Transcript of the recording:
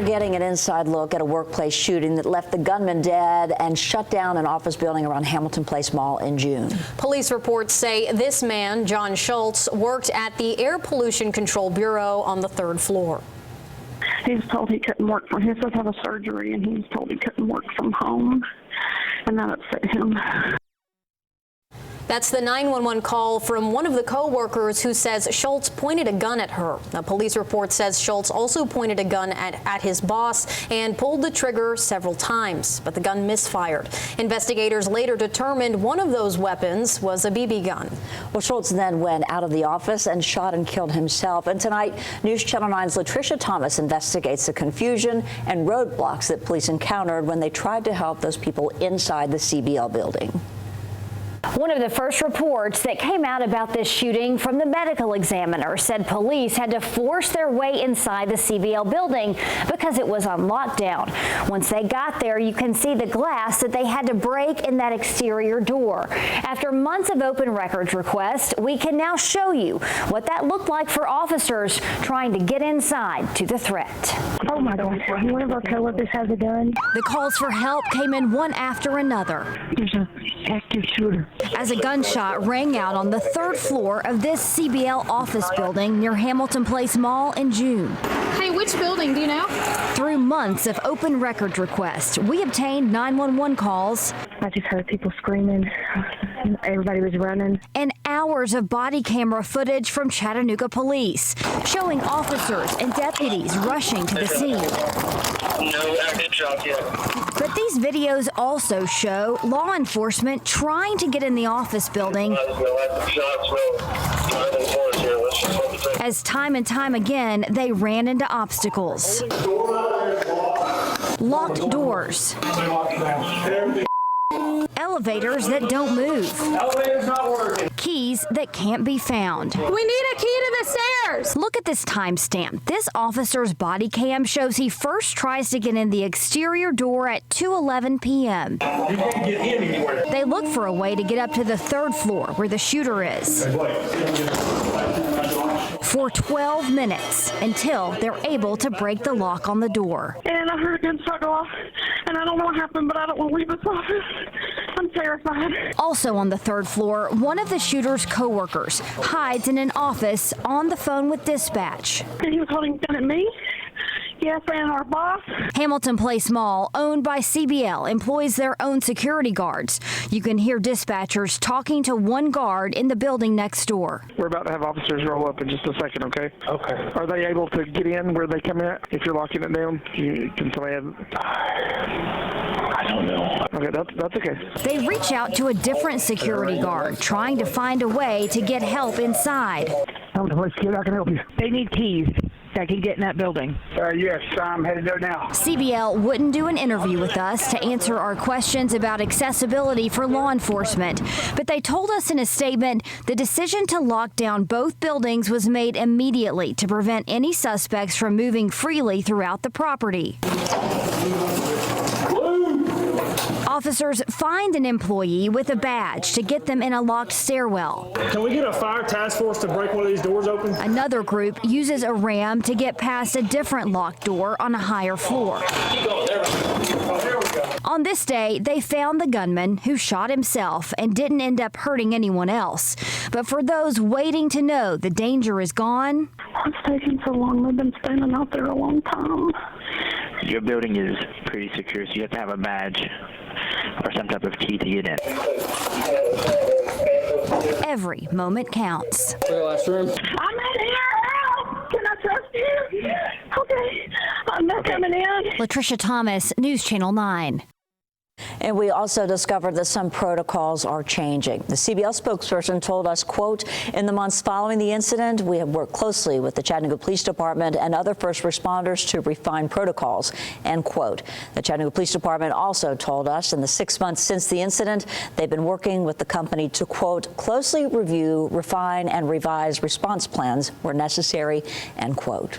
We're getting an inside look at a workplace shooting that left the gunman dead and shut down an office building around Hamilton Place Mall in June. Police reports say this man, John Schultz, worked at the Air Pollution Control Bureau on the 3rd floor. He was told he couldn't work from. He was supposed to have a surgery, and he was told he couldn't work from home, and that upset him. That's the 911 call from one of the co-workers who says Schultz pointed a gun at her. A police report says Schultz also pointed a gun at his boss and pulled the trigger several times, but the gun misfired. Investigators later determined one of those weapons was a BB gun. Well, Schultz then went out of the office and shot and killed himself. And tonight, News Channel 9's Latricia Thomas investigates the confusion and roadblocks that police encountered when they tried to help those people inside the CBL building. One of the first reports that came out about this shooting from the medical examiner said police had to force their way inside the CBL building because it was on lockdown. Once they got there, you can see the glass that they had to break in that exterior door. After months of open records requests, we can now show you what that looked like for officers trying to get inside to the threat. Oh my gosh, one of our coworkers has a gun. The calls for help came in one after another. There's an active shooter. As a gunshot rang out on the 3rd floor of this CBL office building near Hamilton Place Mall in June. Hey, which building, do you know? Through months of open records requests, we obtained 911 calls. I just heard people screaming. Everybody was running. And hours of body camera footage from Chattanooga police, showing officers and deputies rushing to the scene. No active shots yet. But these videos also show law enforcement trying to get in the office building. As time and time again, they ran into obstacles. Locked doors. Elevators that don't move. Elevator's not working. Keys that can't be found. We need a key to the stairs. Look at this timestamp. This officer's body cam shows he first tries to get in the exterior door at 2:11 p.m. You can't get in anywhere. They look for a way to get up to the 3rd floor where the shooter is. For 12 minutes until they're able to break the lock on the door. And I heard a gunshot go off, and I don't know what happened, but I don't want to leave this office. I'm terrified. Also on the 3rd floor, one of the shooter's co-workers hides in an office on the phone with dispatch. And he was holding a gun at me. Yes, and our boss. Hamilton Place Mall, owned by CBL, employs their own security guards. You can hear dispatchers talking to one guard in the building next door. We're about to have officers roll up in just a second, okay? Okay. Are they able to get in where they come in? If you're locking it down, can somebody have... I don't know. Okay, that's okay. They reach out to a different security guard, trying to find a way to get help inside. I'm the police kid. I can help you. They need keys that can get in that building. Yes, I'm headed there now. CBL wouldn't do an interview with us to answer our questions about accessibility for law enforcement, but they told us in a statement the decision to lock down both buildings was made immediately to prevent any suspects from moving freely throughout the property. Officers find an employee with a badge to get them in a locked stairwell. Can we get a fire task force to break one of these doors open? Another group uses a ram to get past a different locked door on a higher floor. On this day, they found the gunman who shot himself and didn't end up hurting anyone else. But for those waiting to know the danger is gone, It's taking so long. They've been standing out there a long time. Your building is pretty secure, so you have to have a badge or some type of key to get in. every moment counts. Last room. I'm in here. Help! Can I trust you? Okay. I'm not coming in. Latricia Thomas, News Channel 9. And we also discovered that some protocols are changing. The CBL spokesperson told us, quote, in the months following the incident, we have worked closely with the Chattanooga Police Department and other first responders to refine protocols, end quote. The Chattanooga Police Department also told us in the 6 months since the incident, they've been working with the company to, quote, closely review, refine, and revise response plans where necessary, end quote.